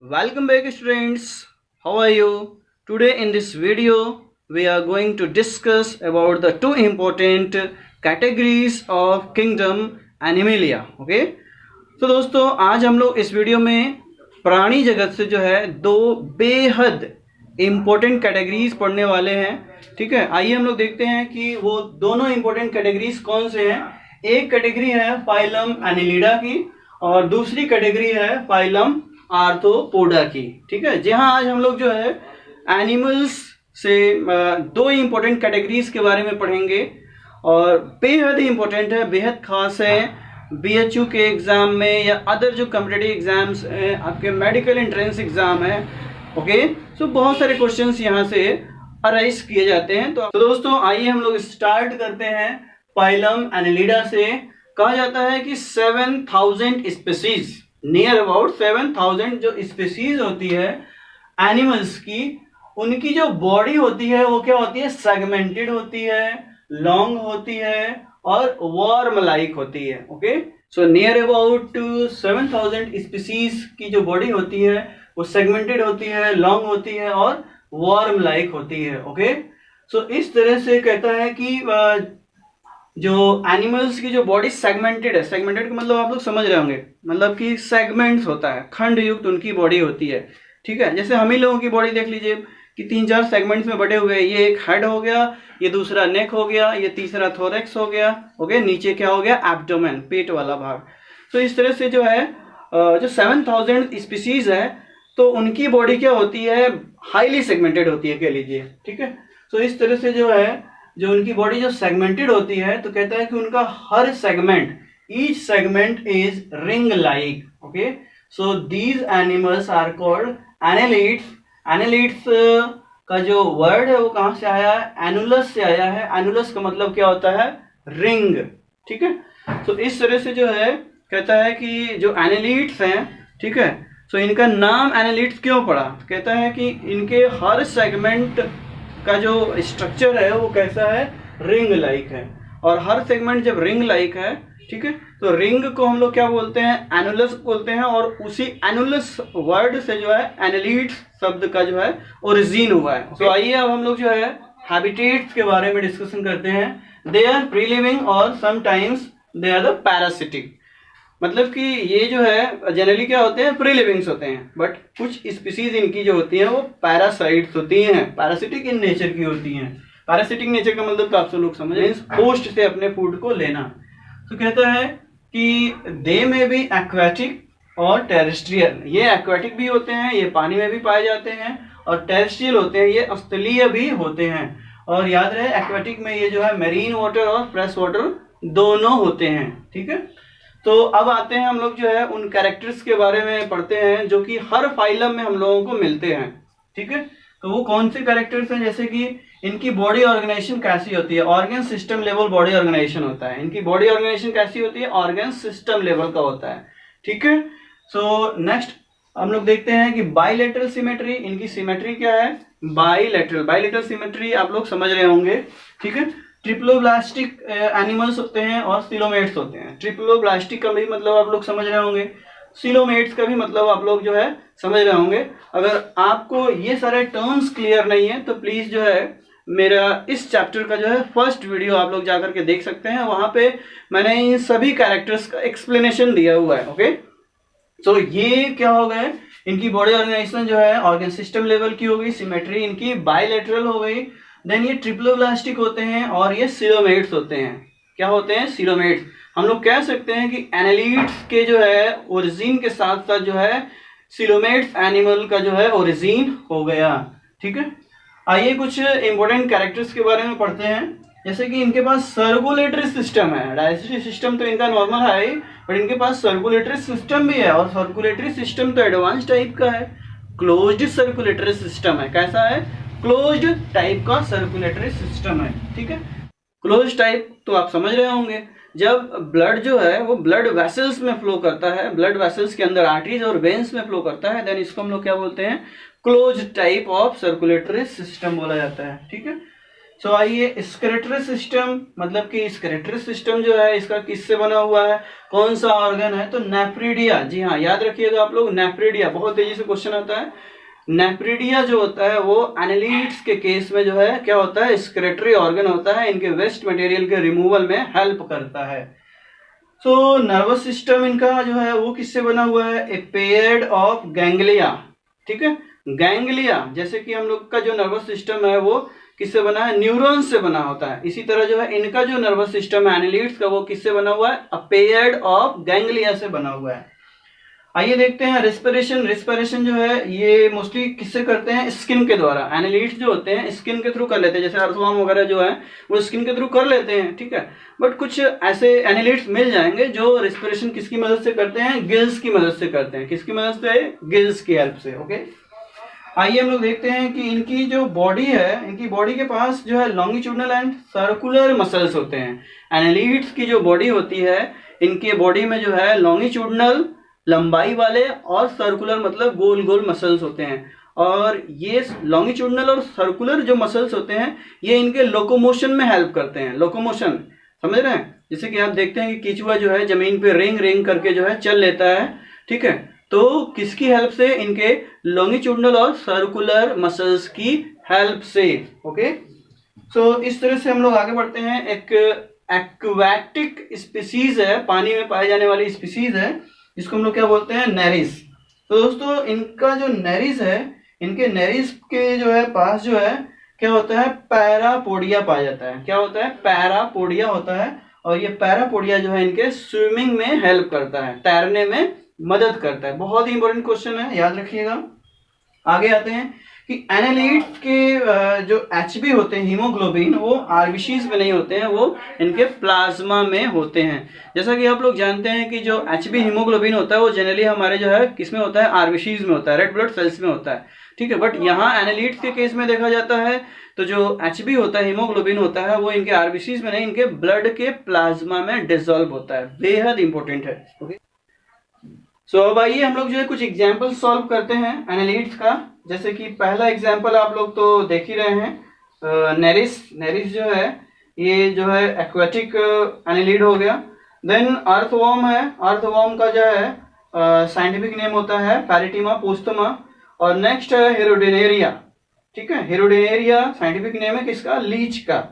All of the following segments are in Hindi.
Welcome back students. How are you? Today in this video we are going to discuss about the two important categories of kingdom Animalia. Okay? तो दोस्तों आज हम लोग इस वीडियो में प्राणी जगत से जो है दो बेहद इम्पोर्टेंट कैटेगरीज पढ़ने वाले हैं। ठीक है, आइए हम लोग देखते हैं कि वो दोनों इम्पोर्टेंट कैटेगरीज कौन से हैं। एक कैटेगरी है फाइलम एनिलिडा की और दूसरी कैटेगरी है फाइलम आर्थ्रोपोडा की। ठीक है, जी हाँ, आज हम लोग जो है एनिमल्स से दो ही इम्पोर्टेंट कैटेगरीज के बारे में पढ़ेंगे और बेहद ही इम्पोर्टेंट है, बेहद खास है। बीएचयू के एग्जाम में या अदर जो कॉम्पिटिटिव एग्जाम्स हैं, आपके मेडिकल एंट्रेंस एग्जाम है, ओके, तो बहुत सारे क्वेश्चंस यहाँ से अराइज किए जाते हैं। तो दोस्तों आइए हम लोग स्टार्ट करते हैं फाइलम एनिलिडा से। कहा जाता है कि 7000 स्पीसीज, नियर अबाउट 7000 जो स्पीसीज होती है एनिमल्स की, उनकी जो बॉडी होती है वो क्या होती है, सेगमेंटेड होती है, लॉन्ग होती है और वर्म लाइक होती है। Okay, so near about 7000 species की जो बॉडी होती है वो सेगमेंटेड होती है, लॉन्ग होती है और वर्म लाइक होती है। ओके, सो इस तरह से कहता है कि जो एनिमल्स की जो बॉडी सेगमेंटेड है, सेगमेंटेड का मतलब आप लोग समझ रहे होंगे, मतलब कि सेगमेंट्स होता है, खंड युक्त उनकी बॉडी होती है। ठीक है, जैसे हम ही लोगों की बॉडी देख लीजिए कि 3-4 सेगमेंट्स में बटे हुए हैं। ये एक हेड हो गया, ये दूसरा नेक हो गया, ये तीसरा थोरैक्स हो गया, ओके, नीचे क्या हो गया, एब्डोमेन, पेट वाला भाग। तो इस तरह से जो है जो 7000 स्पीसीज है तो उनकी बॉडी क्या होती है, हाईली सेगमेंटेड होती है कह लीजिए। ठीक है, तो इस तरह से जो है जो उनकी बॉडी जो सेगमेंटेड होती है तो कहता है कि उनका हर segment, each segment is ring like. Okay, so these animals are called annelids. Annelids का जो वर्ड है वो कहाँ से आया है, एनुलस से आया है। एनुलस का मतलब क्या होता है, रिंग। ठीक है, तो इस तरह से जो है कहता है कि जो एनालिड्स हैं, ठीक है, तो इनका नाम एनालिड्स क्यों पड़ा, कहता है कि इनके हर सेगमेंट का जो स्ट्रक्चर है वो कैसा है, रिंग लाइक है। और हर सेगमेंट जब रिंग लाइक है, ठीक है, तो रिंग को हम लोग क्या बोलते हैं, एनुलस बोलते हैं। और उसी एनुलस वर्ड से जो है एनालिड्स शब्द का जो है ओरिजिन हुआ है। तो आइए अब हम लोग जो है हैबिटेट्स के बारे में डिस्कशन करते हैं। दे आर फ्री लिविंग और sometimes they are the parasitic. मतलब कि ये जो है जनरली क्या होते हैं, फ्री लिविंग्स होते हैं, बट कुछ स्पीसीज इनकी जो होती हैं वो पैरासाइट्स होती हैं, पैरासिटिक इन नेचर की होती हैं। पैरासिटिक नेचर का मतलब तो आप सब लोग समझ रहे हैं, होस्ट से अपने फूड को लेना। तो कहता है कि दे में भी एक्वेटिक और टेरेस्ट्रियल। ये एक्वेटिक भी होते हैं, ये पानी में भी पाए जाते हैं, और टेरेस्ट्रियल होते हैं, ये स्थलीय भी होते हैं। और याद रहे एक्वेटिक में ये जो है मेरीन वाटर और फ्रेश वाटर दोनों होते हैं। ठीक है, तो अब आते हैं हम लोग जो है उन कैरेक्टर्स के बारे में पढ़ते हैं जो कि हर फाइलम में हम लोगों को मिलते हैं। ठीक है, तो वो कौन से कैरेक्टर्स हैं, जैसे कि इनकी बॉडी ऑर्गेनाइजेशन कैसी होती है, organ system level body organisation होता है। इनकी बॉडी ऑर्गेनाइजेशन कैसी होती है, ऑर्गन सिस्टम लेवल का होता है। ठीक है, सो नेक्स्ट हम लोग देखते हैं कि बाइलेटरल सिमेट्री। इनकी सिमेट्री क्या है, बाइलेटरल। बाइलेटरल सिमेट्री आप लोग समझ रहे होंगे। ठीक है, ट्रिप्लोब्लास्टिक एनिमल्स होते हैं और सिलोमेट्स होते हैं। ट्रिप्लोब्लास्टिक का भी मतलब आप लोग समझ रहे होंगे, सिलोमेट्स का भी मतलब आप लोग जो है समझ रहे होंगे। अगर आपको ये सारे टर्म्स क्लियर नहीं है तो प्लीज जो है मेरा इस चैप्टर का जो है फर्स्ट वीडियो आप लोग जाकर के देख सकते हैं, वहां पे मैंने इन सभी कैरेक्टर्स का एक्सप्लेनेशन दिया हुआ है। ओके, तो ये क्या हो गए, इनकी बॉडी ऑर्गेनाइजेशन जो है ऑर्गन सिस्टम लेवल की हो गई, सिमेट्री इनकी बाइलेटरल हो गई। देन ये ट्रिप्लोब्लास्टिक होते हैं और ये सिलोमेट्स होते हैं। क्या होते हैं, सिलोमेट्स। हम लोग कह सकते हैं कि एनालिड्स के जो है ओरिजिन के साथ साथ जो है सिलोमेट्स एनिमल का जो है ओरिजिन हो गया। ठीक है, आइए कुछ इंपॉर्टेंट कैरेक्टर्स के बारे में पढ़ते हैं। जैसे कि इनके पास सर्कुलेटरी सिस्टम है, डाइजेस्टिव सिस्टम तो इनका नॉर्मल है, बट इनके पास सर्कुलेटरी सिस्टम भी है। और सर्कुलेटरी सिस्टम तो एडवांस टाइप का है, क्लोज्ड सर्कुलेटरी सिस्टम है। कैसा है, क्लोज्ड टाइप का सर्कुलेटरी सिस्टम है। ठीक है, क्लोज्ड टाइप तो आप समझ रहे होंगे, जब ब्लड जो है वो ब्लड वेसल्स में फ्लो करता है, ब्लड वेसल्स के अंदर आर्टरीज और वेन्स में फ्लो करता है, देन इसको हम लोग क्या बोलते हैं, closed type of circulatory system बोला जाता है। ठीक है, सो आइए, स्क्रेटरी सिस्टम मतलब कि स्क्रेटरी सिस्टम जो है इसका किससे बना हुआ है, कौन सा ऑर्गन है, तो नेफ्रिडिया। जी हाँ, याद रखिएगा आप लोग, नेफ्रिडिया बहुत तेजी से क्वेश्चन आता है। नेफ्रिडिया जो होता है वो एनालिट्स के केस में जो है क्या होता है, स्क्रेटरी ऑर्गन होता है, इनके वेस्ट मटेरियल के रिमूवल में हेल्प करता है। सो नर्वस सिस्टम इनका जो है वो किससे बना हुआ है, ए पेयर्ड ऑफ गैंग्लिया। ठीक है, गैंग्लिया जैसे कि हम लोग का जो नर्वस सिस्टम है वो किससे बना है, न्यूरॉन्स से बना होता है। इसी तरह जो है इनका जो नर्वस सिस्टम है एनालिट्स का वो किससे बना हुआ है, अ पेयर्ड ऑफ गैंग्लिया से बना हुआ है। आइए देखते हैं रेस्पिरेशन। रेस्पिरेशन जो है ये मोस्टली किससे करते हैं, स्किन के द्वारा। एनालिट्स जो होते हैं स्किन के थ्रू कर लेते हैं, जैसे अर्थवर्म वगैरह जो है वो स्किन के थ्रू कर लेते हैं। ठीक है, बट कुछ ऐसे एनालिट्स मिल जाएंगे जो रेस्पिरेशन किसकी मदद से करते हैं, गिल्स की मदद से करते हैं। किसकी मदद से, गिल्स की हेल्प से। ओके, आइए हम लोग देखते हैं कि इनकी जो बॉडी है, इनकी बॉडी के पास जो है लॉन्गिट्यूडनल एंड सर्कुलर मसल्स होते हैं। एनालिट्स की जो बॉडी होती है, इनके बॉडी में जो है लॉन्गिट्यूडनल लंबाई वाले और सर्कुलर मतलब गोल गोल मसल्स होते हैं। और ये लॉन्गिट्यूडनल और सर्कुलर जो मसल्स होते हैं ये इनके लोकोमोशन में हेल्प करते हैं। लोकोमोशन समझ रहे हैं, जैसे कि आप देखते हैं कि केचुआ जो है जमीन पे रेंग रेंग करके जो है चल लेता है। ठीक है, तो किसकी हेल्प से, इनके लॉन्गिट्यूडनल और सर्कुलर मसल्स की हेल्प से। ओके, सो इस तरह से हम लोग आगे बढ़ते हैं। एक एक्वाटिक स्पीसीज है, पानी में पाए जाने वाली स्पीसीज है, जिसको हम लोग क्या बोलते हैं, नेरिस। तो दोस्तों इनका जो नेरिस है, इनके नेरिस के जो है पास जो है क्या होता है, पैरापोडिया पाया जाता है। क्या होता है, पैरापोडिया होता है। और ये पैरापोडिया जो है इनके स्विमिंग में हेल्प करता है, तैरने में मदद करता है। बहुत ही इंपॉर्टेंट क्वेश्चन है, याद रखिएगा। आगे आते हैं कि एनालिट्स के जो एचबी होते हैं, हीमोग्लोबिन, वो आरबीसीज में नहीं होते हैं, वो इनके प्लाज्मा में होते हैं। जैसा कि आप लोग जानते हैं कि जो एचबी हीमोग्लोबिन होता है वो जनरली हमारे जो है किस में होता है, आरबीसीज में होता है, रेड ब्लड सेल्स में होता है। ठीक है, बट यहाँ एनालिट्स के केस में देखा जाता है तो जो एचबी होता है, हीमोग्लोबिन होता है, वो इनके आरबीसीज में नहीं, इनके ब्लड के प्लाज्मा में डिसॉल्व होता है। बेहद इंपॉर्टेंट है। ओके, सो अब आइए हम लोग जो है कुछ एग्जाम्पल सॉल्व करते हैं एनालिट्स का। जैसे कि पहला एग्जाम्पल आप लोग तो देख ही रहे हैं, नेरिस। नेरिस जो है ये जो है एक्वेटिक एनालिड हो गया। देन अर्थवर्म है, अर्थवर्म का जो है साइंटिफिक नेम होता है पैरिटीमा पोस्टमा। और नेक्स्ट है हेरोडेनेरिया। ठीक है, हेरोडेनेरिया साइंटिफिक नेम है किसका, लीच का।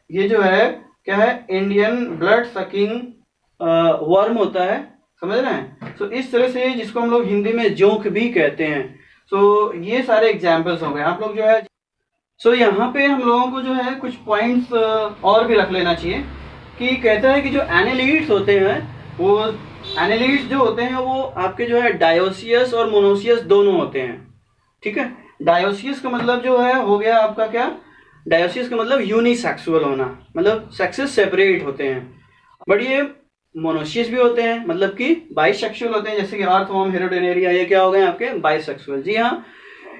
ये जो है क्या है, इंडियन ब्लड सकिंग वर्म होता है, समझ रहे हैं। सो इस तरह से जिसको हम लोग हिंदी में जोंक भी कहते हैं। सो ये सारे एग्जाम्पल्स हो गए आप लोग जो है। सो यहाँ पे हम लोगों को जो है कुछ पॉइंट्स और भी रख लेना चाहिए कि कहता है कि जो एनालिट्स होते हैं वो एनालिट्स जो होते हैं वो आपके जो है डायोसियस और मोनोसियस दोनों होते हैं। ठीक है, डायोसियस का मतलब जो है हो गया आपका क्या, डायोसियस का मतलब यूनिसेक्सुअल होना, मतलब सेक्सेस सेपरेट होते हैं। बट ये मोनोसियस भी होते हैं, मतलब कि बाइसेक्सुअल होते हैं, जैसे कि अर्थवर्म, हेरोडेनेरिया, ये क्या हो गए आपके बाइसेक्सुअल। जी हाँ,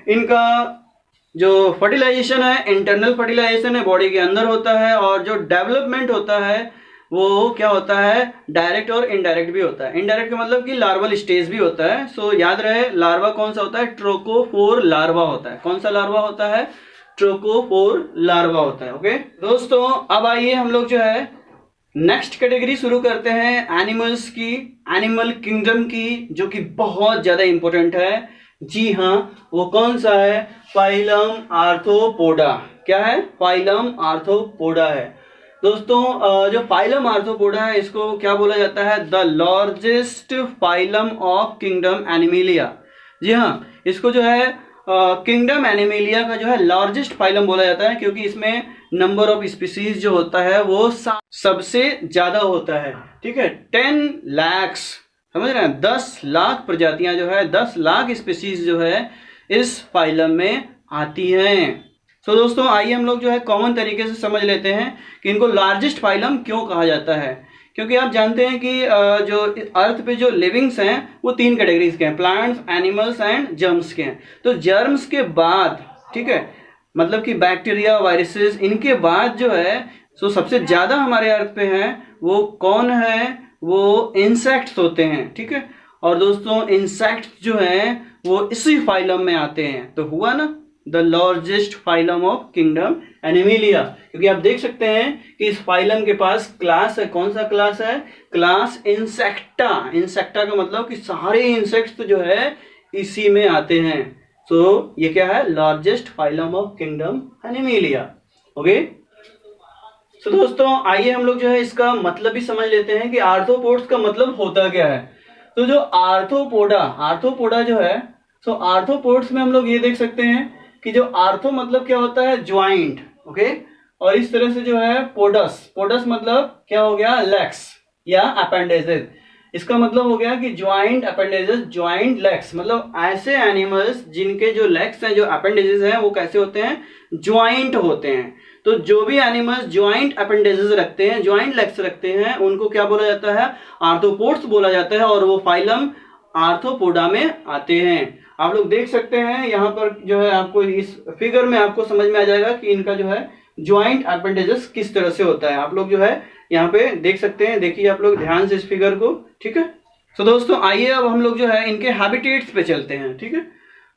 इनका जो फर्टिलाइजेशन है इंटरनल फर्टिलाइजेशन है, बॉडी के अंदर होता है। और जो डेवलपमेंट होता है वो क्या होता है, डायरेक्ट और इनडायरेक्ट भी होता है। इनडायरेक्ट का मतलब कि लार्वल स्टेज भी होता है। सो याद रहे, लार्वा कौन सा होता है, ट्रोकोफोर लार्वा होता है। कौन सा लार्वा होता है, ट्रोकोफोर लार्वा होता है। ओके दोस्तों, अब आइए हम लोग जो है नेक्स्ट कैटेगरी शुरू करते हैं एनिमल्स की, एनिमल किंगडम की, जो कि बहुत ज्यादा इंपॉर्टेंट है। जी हाँ, वो कौन सा है, फाइलम आर्थ्रोपोडा। क्या है, फाइलम आर्थ्रोपोडा है। दोस्तों जो फाइलम आर्थ्रोपोडा है इसको क्या बोला जाता है, the largest phylum of kingdom Animalia. जी हाँ, इसको जो है किंगडम एनिमिलिया का जो है लार्जेस्ट फाइलम बोला जाता है, क्योंकि इसमें नंबर ऑफ स्पीसीज जो होता है वो सबसे ज्यादा होता है। ठीक है, 10 लाख, समझ रहे हैं, 10 लाख प्रजातियां जो है, 10 लाख स्पीसीज जो है इस फाइलम में आती हैं। तो दोस्तों आइए हम लोग जो है कॉमन तरीके से समझ लेते हैं कि इनको लार्जेस्ट फाइलम क्यों कहा जाता है। क्योंकि आप जानते हैं कि जो अर्थ पे जो लिविंग्स हैं वो 3 कैटेगरीज के हैं, प्लांट्स, एनिमल्स एंड जर्म्स के हैं। तो जर्म्स के बाद, ठीक है, मतलब कि बैक्टीरिया, वायरसेस, इनके बाद जो है सो सबसे ज्यादा हमारे अर्थ पे हैं वो कौन है, वो इंसेक्ट्स होते हैं। ठीक है, और दोस्तों इंसेक्ट्स जो हैं वो इसी फाइलम में आते हैं। तो हुआ ना, the largest phylum of kingdom Animalia, क्योंकि आप देख सकते हैं कि इस फाइलम के पास क्लास है, कौन सा क्लास है, क्लास इंसेक्टा। इंसेक्टा का मतलब कि सारे इंसेक्ट्स जो है इसी में आते हैं। सो ये क्या है, largest phylum of kingdom Animalia. Okay, तो दोस्तों आइए हम लोग जो है इसका मतलब भी समझ लेते हैं कि आर्थ्रोपोड्स का मतलब होता क्या है। तो जो आर्थ्रोपोडा जो है, सो आर्थ्रोपोड्स में हम लोग ये देख सकते हैं कि जो आर्थो मतलब क्या होता है, ज्वाइंट। ओके, और इस तरह से जो है पोडस मतलब क्या हो गया, लेग्स या अपेंडेजेस। इसका मतलब हो गया कि ज्वाइंट अपेंडेजेस, ज्वाइंट लेग्स, मतलब ऐसे एनिमल्स जिनके जो लेग्स हैं, जो अपेंडेजेस हैं, वो कैसे होते हैं, ज्वाइंट होते हैं। तो जो भी एनिमल्स ज्वाइंट अपेंडेजेस रखते हैं, ज्वाइंट लेग्स रखते हैं, उनको क्या बोला जाता है, आर्थ्रोपोड्स बोला जाता है, और वो फाइलम आर्थ्रोपोडा में आते हैं। आप लोग देख सकते हैं यहाँ पर जो है, आपको इस फिगर में आपको समझ में आ जाएगा कि इनका जो है ज्वाइंट अपेंडेजेस किस तरह से होता है। आप लोग जो है यहाँ पे देख सकते हैं, देखिए आप लोग ध्यान से इस फिगर को, ठीक है। तो दोस्तों आइए अब हम लोग जो है इनके हैबिटेट्स पे चलते हैं, ठीक है।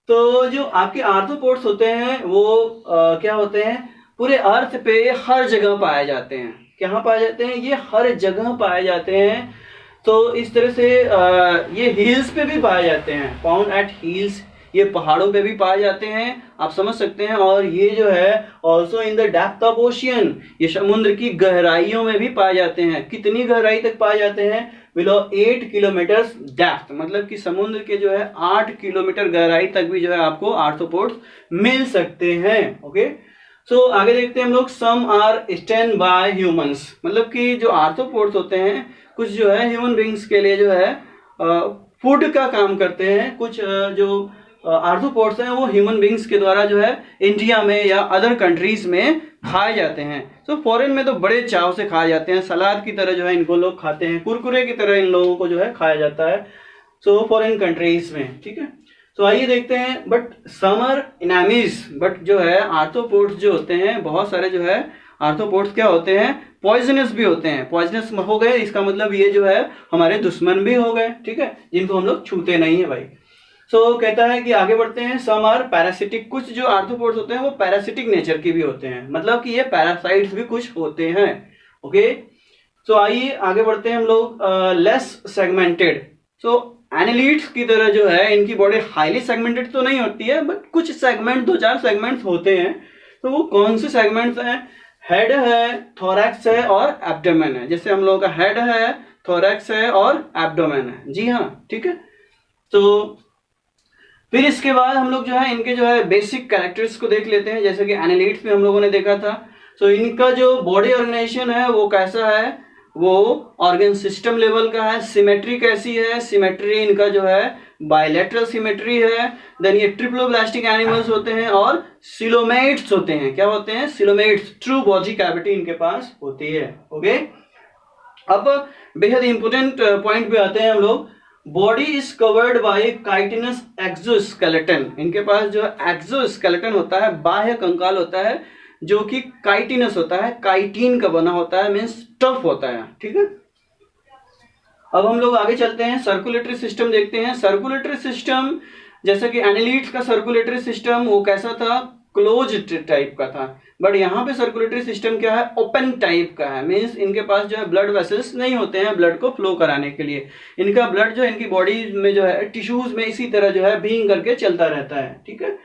तो जो आपके आर्थ्रोपोड्स होते हैं वो क्या होते हैं, पूरे अर्थ पे हर जगह पाए जाते हैं। कहाँ पाए जाते हैं, ये हर जगह पाए जाते हैं। तो इस तरह से ये हिल्स पे भी पाए जाते हैं, फाउंड एट हिल्स, ये पहाड़ों पे भी पाए जाते हैं, आप समझ सकते हैं। और ये जो है also in the depth of ocean, ये समुद्र की गहराइयों में भी पाए जाते हैं। कितनी गहराई तक पाए जाते हैं, बिलो 8 किलोमीटर डेप्थ, मतलब कि समुद्र के जो है 8 किलोमीटर गहराई तक भी जो है आपको आर्थ्रोपोड्स मिल सकते हैं। ओके, सो आगे देखते हैं हम लोग, some are stand by humans, मतलब कि जो आर्थ्रोपोड्स होते हैं कुछ जो है ह्यूमन बींग्स के लिए जो है फूड का काम करते हैं। कुछ जो आर्थ्रोपोड्स हैं वो ह्यूमन बींग्स के द्वारा जो है इंडिया में या अदर कंट्रीज में खाए जाते हैं। तो फॉरेन में तो बड़े चाव से खाए जाते हैं, सलाद की तरह जो है इनको लोग खाते हैं, कुरकुरे की तरह इन लोगों को जो है खाया जाता है, सो फॉरेन कंट्रीज में, ठीक है। तो आइए देखते हैं, बट समर इनामीज, बट जो है आर्थ्रोपोड्स जो होते हैं, बहुत सारे जो है आर्थ्रोपोड्स क्या होते हैं, पॉइजनस भी होते हैं। पॉइजनस हो गए, इसका मतलब ये जो है हमारे दुश्मन भी हो गए, ठीक है, जिनको हम लोग छूते नहीं है भाई। सो कहता है कि आगे बढ़ते हैं, सम आर पैरासिटिक, कुछ जो आर्थ्रोपोड्स होते हैं वो पैरासिटिक नेचर के भी होते हैं, मतलब कि ये पैरासाइट्स भी कुछ होते हैं। ओके, सो आइए आगे बढ़ते हैं हम लोग, लेस सेगमेंटेड। सो एनालिड्स की तरह जो है इनकी बॉडी हाईली सेगमेंटेड तो नहीं होती है, बट कुछ सेगमेंट, 2-4 सेगमेंट्स होते हैं। तो वो कौन से सेगमेंट्स हैं, हेड है, थोरैक्स है और एब्डोमेन है। जैसे हम लोगों का हेड है, थोरैक्स है और एब्डोमेन है, जी हाँ, ठीक है। तो फिर इसके बाद हम लोग जो है इनके जो है बेसिक कैरेक्टर्स को देख लेते हैं, जैसे कि एनालिड्स में हम लोगों ने देखा था। तो इनका जो बॉडी ऑर्गेनाइजेशन है वो कैसा है, वो ऑर्गन सिस्टम लेवल का है। सिमेट्री कैसी है, सिमेट्री इनका जो है बायलैटरल सिमेट्री है। देन ये ट्रिप्लोब्लास्टिक एनिमल्स होते हैं और सिलोमेट्स होते हैं। क्या होते हैं, सिलोमेट्स, ट्रू बॉडी कैविटी इनके पास होती है। ओके, अब बेहद इंपोर्टेंट पॉइंट पे आते हैं हम लोग, body is covered by chitinous exoskeleton. इनके पास जो एक्सोस्केलेटन होता है, बाह्य कंकाल होता है, जो कि काइटिनस होता है, काइटिन का बना होता है, मीन्स टफ होता है, ठीक है। अब हम लोग आगे चलते हैं, सर्कुलेटरी सिस्टम देखते हैं। सर्कुलेटरी सिस्टम, जैसे कि एनालिड्स का सर्कुलेटरी सिस्टम वो कैसा था, क्लोज्ड टाइप का था, बट यहाँ पे सर्कुलेटरी सिस्टम क्या है, ओपन टाइप का है। मीन्स इनके पास जो है ब्लड वेसल्स नहीं होते हैं ब्लड को फ्लो कराने के लिए। इनका ब्लड जो है इनकी बॉडी में जो है टिश्यूज में इसी तरह जो है बीइंग करके चलता रहता है, ठीक है।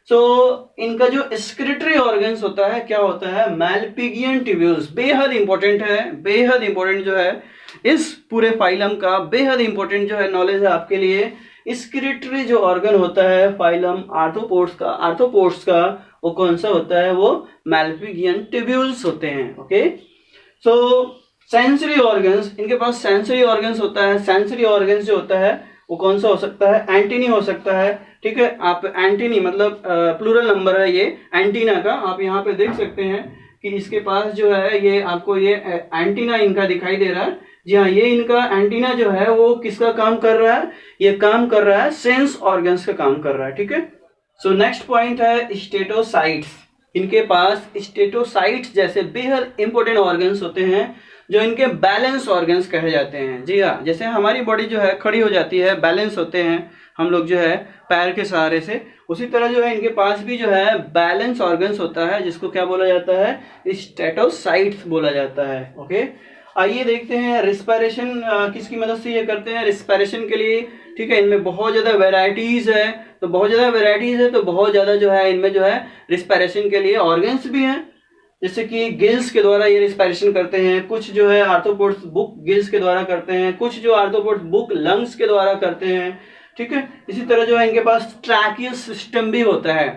सो इनका जो एक्सक्रीटरी ऑर्गन्स होता है, क्या होता है, मैलपिगियन ट्यूब्यूल्स। बेहद इंपॉर्टेंट है, बेहद इंपॉर्टेंट जो है इस पूरे फाइलम का, बेहद इंपॉर्टेंट जो है नॉलेज है आपके लिए। एक्सक्रीटरी जो ऑर्गन होता है फाइलम आर्थ्रोपोड्स का वो कौन सा होता है, वो मैलपिगियन ट्यूब्यूल्स होते हैं। ओके, सो सेंसरी ऑर्गन्स, इनके पास सेंसरी ऑर्गन्स होता है। सेंसरी ऑर्गन्स जो होता है वो कौन सा हो सकता है, एंटीनी हो सकता है, ठीक है। आप एंटीनी मतलब प्लूरल नंबर है ये एंटीना का, आप यहाँ पे देख सकते हैं कि इसके पास जो है ये आपको ये एंटीना इनका दिखाई दे रहा है। जी हाँ, ये इनका एंटीना जो है वो किसका काम कर रहा है, ये काम कर रहा है सेंस ऑर्गन्स का काम कर रहा है, ठीक है। सो नेक्स्ट पॉइंट है स्टेटोसाइट्स। इनके पास स्टेटोसाइट्स जैसे बेहद इंपॉर्टेंट ऑर्गन्स होते हैं जो इनके बैलेंस ऑर्गन्स कहे जाते हैं। जी हाँ, जैसे हमारी बॉडी जो है खड़ी हो जाती है, बैलेंस होते हैं, हम लोग जो है पैर के सहारे से। उसी तरह जो है इनके पास भी जो है बैलेंस ऑर्गन्स होता है, जिसको क्या बोला जाता है, स्टेटोसाइट्स बोला जाता है। ओके, आइए देखते हैं रिस्पायरेशन किसकी मदद से ये करते हैं। रिस्पायरेशन के लिए, ठीक है, इनमें बहुत ज्यादा वेराइटीज है, तो बहुत ज्यादा जो है इनमें जो है रिस्पायरेशन के लिए ऑर्गन्स भी हैं। जैसे कि गिल्स के द्वारा ये रिस्पायरेशन करते हैं, कुछ जो है आर्थ्रोपोड्स बुक गिल्स के द्वारा करते हैं, कुछ जो आर्थ्रोपोड्स बुक लंग्स के द्वारा करते हैं। ठीक है, इसी तरह जो है इनके पास ट्रैकियल सिस्टम भी होता है।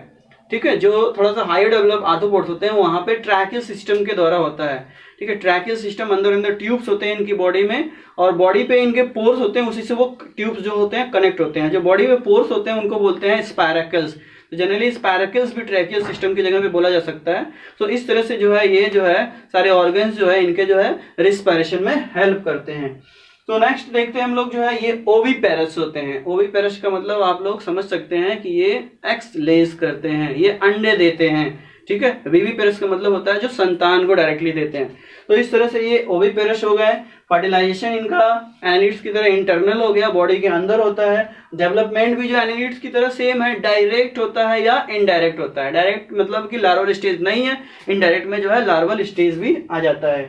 ठीक है, जो थोड़ा सा हायर डेवलप आर्थ्रोपोड्स होते हैं वहां पे ट्रैकियल सिस्टम के द्वारा होता है। ठीक है, ट्रैकियल सिस्टम अंदर ट्यूब्स होते हैं इनकी बॉडी में, और बॉडी पे इनके पोर्स होते हैं, उसी से वो ट्यूब्स जो होते हैं कनेक्ट होते हैं। जो बॉडी में पोर्स होते हैं उनको बोलते हैं स्पायरेकल्स। तो जनरली स्पायरेकल्स भी ट्रैकियल सिस्टम की जगह पे बोला जा सकता है। तो इस तरह से जो है ये जो है सारे ऑर्गन्स जो है इनके जो है रिस्पायरेशन में हेल्प करते हैं। तो नेक्स्ट देखते हैं हम लोग जो है ये ओविपेरस होते हैं। ओविपेरस का मतलब आप लोग समझ सकते हैं कि ये एक्स लेज करते हैं, ये अंडे देते हैं। ठीक है, विविपेरस का मतलब होता है जो संतान को डायरेक्टली देते हैं। तो इस तरह से ये ओविपेरस हो गए। फर्टिलाइजेशन इनका एनिलिड्स की तरह इंटरनल हो गया, बॉडी के अंदर होता है। डेवलपमेंट भी जो एनिलिड्स की तरह सेम है, डायरेक्ट होता है या इनडायरेक्ट होता है। डायरेक्ट मतलब कि लार्वल स्टेज नहीं है, इनडायरेक्ट में जो है लार्वल स्टेज भी आ जाता है।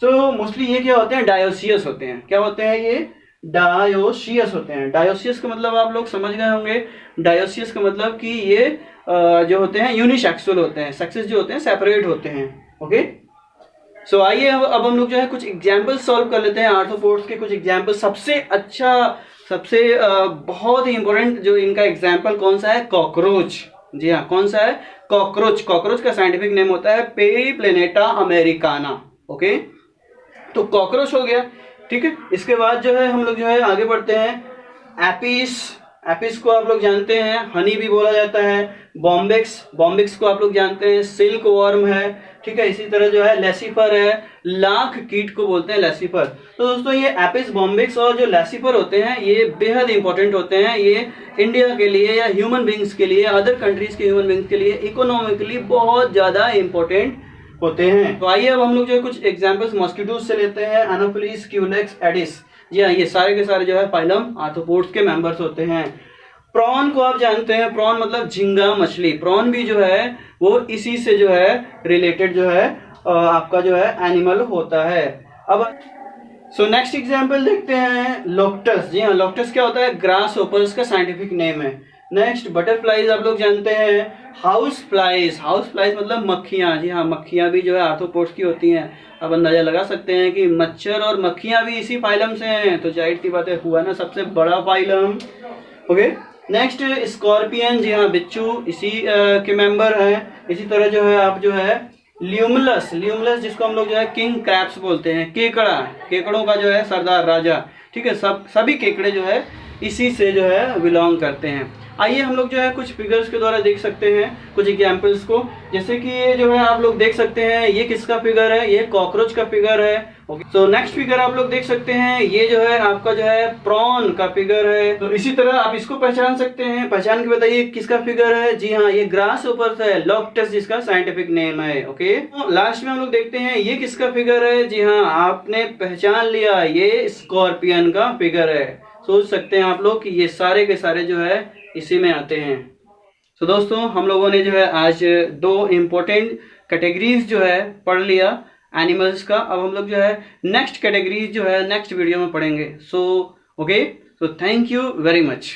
तो मोस्टली ये क्या होते हैं, डायोसियस होते हैं। क्या होते हैं ये, डायोसियस होते हैं। डायोसियस का मतलब आप लोग समझ गए होंगे। डायोसियस का मतलब कि ये जो होते हैं यूनिसेक्सुअल होते हैं, सेक्सेस जो होते हैं सेपरेट होते हैं। ओके, सो आइए अब हम लोग जो है कुछ एग्जाम्पल सॉल्व कर लेते हैं आर्थ्रोपोड्स के। कुछ एग्जाम्पल, सबसे बहुत ही इंपॉर्टेंट जो इनका एग्जाम्पल कौन सा है, कॉकरोच। जी हाँ, कौन सा है, कॉकरोच। कॉकरोच का साइंटिफिक नेम होता है पेरिप्लेनेटा अमेरिकाना। ओके, तो कॉकरोच हो गया। ठीक है, इसके बाद जो है हम लोग जो है आगे बढ़ते हैं। एपिस, एपिस को आप लोग जानते हैं, हनी भी बोला जाता है। बॉम्बिक्स को आप लोग जानते हैं, सिल्क वर्म है। ठीक है, इसी तरह जो है लेसिफर है, लाख कीट को बोलते हैं लेसिफर। तो दोस्तों ये एपिस, बॉम्बिक्स और जो लेसिफर होते हैं ये बेहद इंपॉर्टेंट होते हैं। ये इंडिया के लिए या ह्यूमन बींग्स के लिए, अदर कंट्रीज के ह्यूमन बींग्स के लिए इकोनॉमिकली बहुत ज्यादा इंपॉर्टेंट होते हैं। तो आइए अब हम लोग जो है कुछ एग्जांपल्स मॉस्किटोज से लेते हैं। Anopheles, Culex, Aedes. जी हाँ, ये सारे के सारे जो है फाइलम आर्थ्रोपोड्स के मेंबर्स होते हैं। प्रॉन को आप जानते हैं, प्रॉन मतलब झींगा मछली। प्रॉन भी जो है वो इसी से जो है रिलेटेड जो है आपका जो है एनिमल होता है। अब सो नेक्स्ट एग्जांपल देखते हैं, लोक्टस। जी हाँ, लोक्टस क्या होता है, ग्रास होपर्स का साइंटिफिक नेम है। नेक्स्ट बटरफ्लाइज आप लोग जानते हैं, हाउस फ्लाइज। हाउस फ्लाइज मतलब मक्खियां। जी हाँ, मक्खियां भी जो है आर्थ्रोपोड्स की होती हैं। अब अंदाजा लगा सकते हैं कि मच्छर और मक्खियां भी इसी फाइलम से हैं, तो जाहिर सी बात है हुआ ना सबसे बड़ा फाइलम। Okay, next scorpion. जी हाँ, बिच्छू इसी के मेंबर हैं। इसी तरह जो है आप जो है ल्यूमुलस जिसको हम लोग जो है किंग क्रैब्स बोलते हैं, केकड़ों का जो है सरदार राजा। ठीक है, सभी केकड़े जो है इसी से जो है बिलोंग करते हैं। आइए हम लोग जो है कुछ फिगर्स के द्वारा देख सकते हैं कुछ एग्जाम्पल्स को। जैसे कि ये जो है आप लोग देख सकते हैं, ये किसका फिगर है, ये कॉकरोच का फिगर है। ओके, सो नेक्स्ट फिगर आप लोग देख सकते हैं, ये जो है आपका जो है प्रॉन का फिगर है। तो इसी तरह आप इसको पहचान सकते हैं, पहचान के बताइए किसका फिगर है। जी हाँ, ये ग्रास ऊपर है, लोक्टस जिसका साइंटिफिक नेम है। ओके, लास्ट में हम लोग देखते हैं ये किसका फिगर है। जी हाँ, आपने पहचान लिया, ये स्कॉर्पियन का फिगर है। सोच सकते हैं आप लोग कि ये सारे के सारे जो है इसी में आते हैं। तो दोस्तों हम लोगों ने जो है आज 2 इम्पोर्टेंट कैटेगरीज जो है पढ़ लिया एनिमल्स का। अब हम लोग जो है नेक्स्ट कैटेगरीज जो है नेक्स्ट वीडियो में पढ़ेंगे। So okay, so thank you very much.